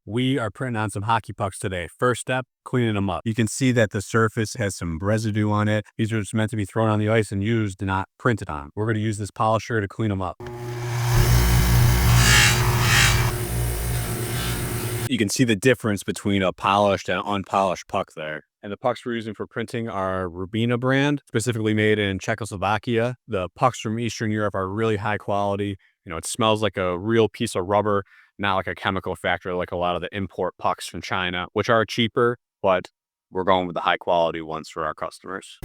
We are printing on some hockey pucks today. First step, cleaning them up. You can see that the surface has some residue on it. These are just meant to be thrown on the ice and used, not printed on. We're going to use this polisher to clean them up. You can see the difference between a polished and unpolished puck there. And the pucks we're using for printing are Rubina brand, specifically made in Czechoslovakia. The pucks from Eastern Europe are really high quality. You know, it smells like a real piece of rubber, not like a chemical factory like a lot of the import pucks from China, which are cheaper, but we're going with the high quality ones for our customers.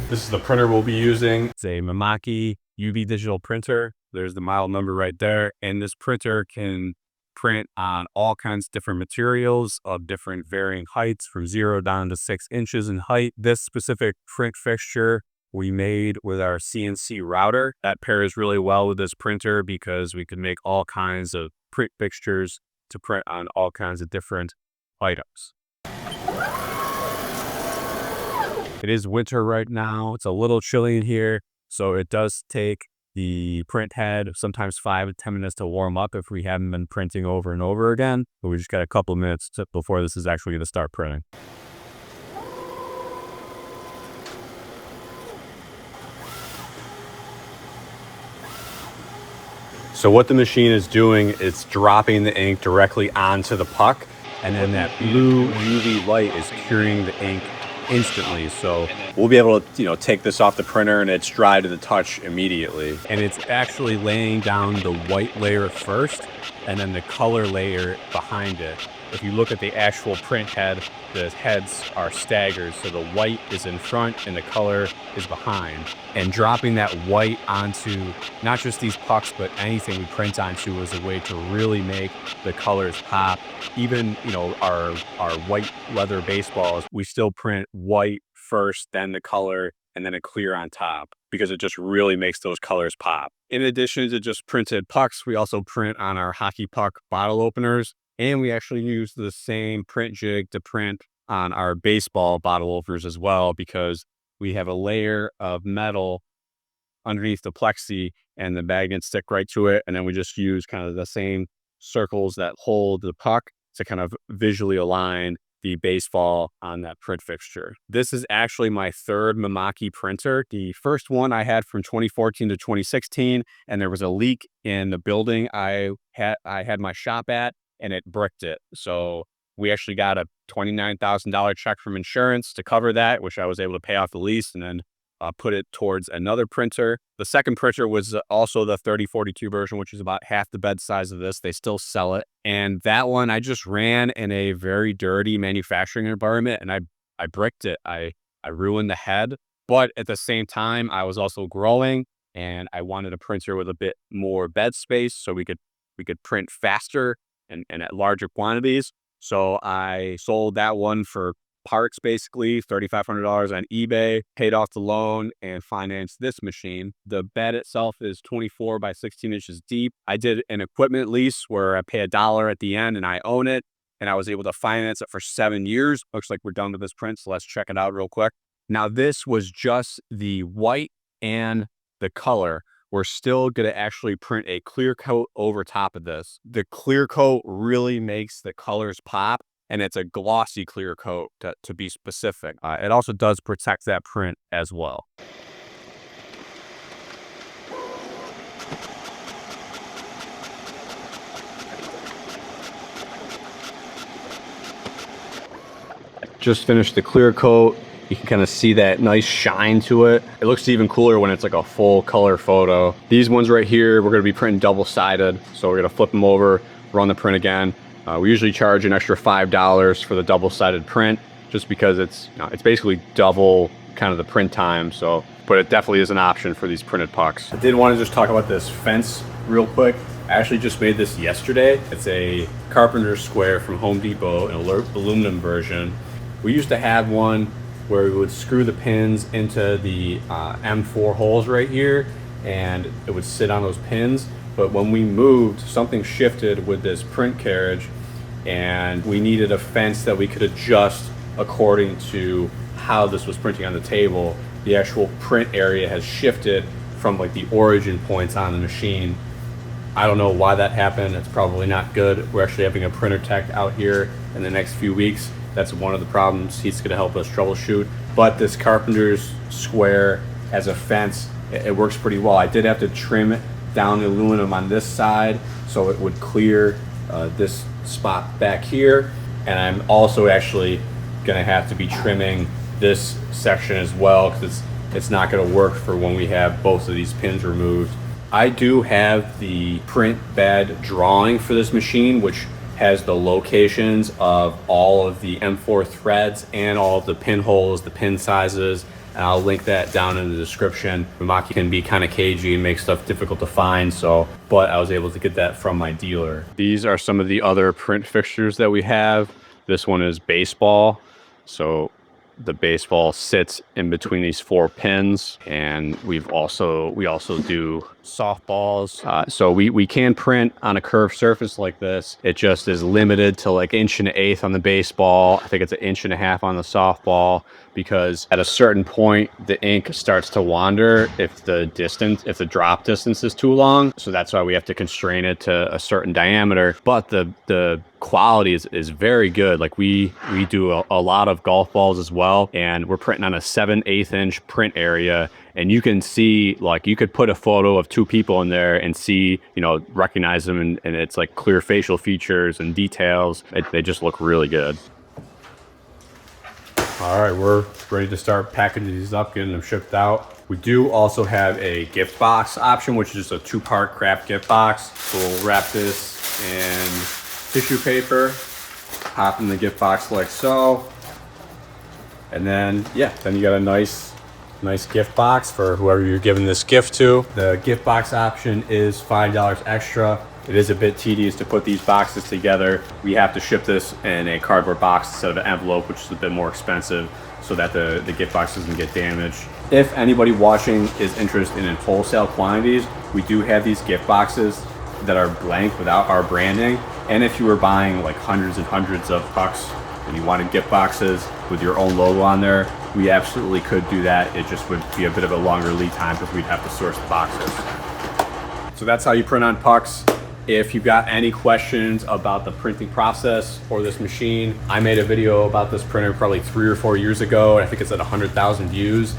This is the printer we'll be using. It's a Mimaki UV digital printer. There's the model number right there. And this printer can print on all kinds of different materials of different varying heights from 0 down to 6 inches in height. This specific print fixture we made with our CNC router. That pairs really well with this printer because we can make all kinds of print fixtures to print on all kinds of different items. It is winter right now. It's a little chilly in here, so it does take the print head sometimes 5 to 10 minutes to warm up if we haven't been printing over and over again. But we just got a couple of minutes before this is actually going to start printing. So what the machine is doing is dropping the ink directly onto the puck, and then that blue UV light is curing the ink instantly. So we'll be able to, take this off the printer and it's dry to the touch immediately. And it's actually laying down the white layer first and then the color layer behind it. If you look at the actual print head, the heads are staggered. So the white is in front and the color is behind. And dropping that white onto not just these pucks, but anything we print onto is a way to really make the colors pop. Even, our white leather baseballs, we still print white first, then the color, and then a clear on top because it just really makes those colors pop. In addition to just printed pucks, we also print on our hockey puck bottle openers. And we actually use the same print jig to print on our baseball bottle openers as well, because we have a layer of metal underneath the plexi and the magnets stick right to it. And then we just use kind of the same circles that hold the puck to kind of visually align the baseball on that print fixture. This is actually my third Mimaki printer. The first one I had from 2014 to 2016, and there was a leak in the building I had my shop at, and it bricked it. So we actually got a $29,000 check from insurance to cover that, which I was able to pay off the lease and then put it towards another printer. The second printer was also the 3042 version, which is about half the bed size of this. They still sell it. And that one I just ran in a very dirty manufacturing environment, and I bricked it. I ruined the head, but at the same time, I was also growing and I wanted a printer with a bit more bed space so we could print faster and at larger quantities. So I sold that one for parts, basically $3,500 on eBay, paid off the loan and financed this machine. The bed itself is 24 by 16 inches deep. I did an equipment lease where I pay $1 at the end and I own it, and I was able to finance it for 7 years. Looks like we're done with this print, so let's check it out real quick. Now this was just the white and the color. We're still going to actually print a clear coat over top of this. The clear coat really makes the colors pop, and it's a glossy clear coat to be specific. It also does protect that print as well. Just finished the clear coat. You can kind of see that nice shine to it. It looks even cooler when it's like a full color photo. These ones right here, we're gonna be printing double-sided. So we're gonna flip them over, run the print again. We usually charge an extra $5 for the double-sided print, just because it's basically double kind of the print time. So, but it definitely is an option for these printed pucks. I did want to just talk about this fence real quick. I actually just made this yesterday. It's a carpenter square from Home Depot, an aluminum version. We used to have one where we would screw the pins into the M4 holes right here, and it would sit on those pins. But when we moved, something shifted with this print carriage, and we needed a fence that we could adjust according to how this was printing on the table. The actual print area has shifted from like the origin points on the machine I don't know why that happened. It's probably not good. We're actually having a printer tech out here in the next few weeks. That's one of the problems. He's going to help us troubleshoot. But this carpenter's square as a fence, it works pretty well. I did have to trim down the aluminum on this side so it would clear this spot back here. And I'm also actually going to have to be trimming this section as well, because it's not going to work for when we have both of these pins removed. I do have the print bed drawing for this machine, which has the locations of all of the M4 threads and all of the pinholes, the pin sizes, and I'll link that down in the description. Mimaki can be kind of cagey and make stuff difficult to find, but I was able to get that from my dealer. These are some of the other print fixtures that we have. This one is baseball, so the baseball sits in between these 4 pins, and we also do softballs. So we can print on a curved surface like this. It just is limited to like 1.1 on the baseball. I think it's 1.5 inches on the softball, because at a certain point the ink starts to wander if the drop distance is too long. So that's why we have to constrain it to a certain diameter. But the quality is very good. Like we do a lot of golf balls as well, and we're printing on a 7/8 inch print area, and you can see, like, you could put a photo of 2 people in there and see, recognize them, and it's like clear facial features and details. They just look really good. All right, we're ready to start packaging these up, getting them shipped out. We do also have a gift box option, which is just a 2-part craft gift box. So we'll wrap this in tissue paper, pop in the gift box like so, and then you got a nice gift box for whoever you're giving this gift to. The gift box option is $5 extra. It is a bit tedious to put these boxes together. We have to ship this in a cardboard box instead of an envelope, which is a bit more expensive, so that the gift box doesn't get damaged. If anybody watching is interested in wholesale quantities, we do have these gift boxes that are blank without our branding. And if you were buying like hundreds and hundreds of pucks and you wanted gift boxes with your own logo on there, we absolutely could do that. It just would be a bit of a longer lead time because we'd have to source the boxes. So that's how you print on pucks. If you've got any questions about the printing process or this machine, I made a video about this printer probably 3 or 4 years ago, and I think it's at 100,000 views.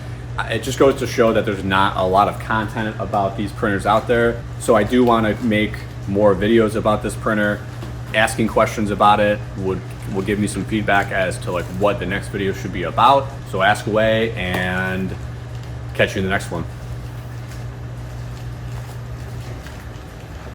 It just goes to show that there's not a lot of content about these printers out there. So I do want to make more videos about this printer. Asking questions about it will give me some feedback as to like what the next video should be about. So ask away, and catch you in the next one.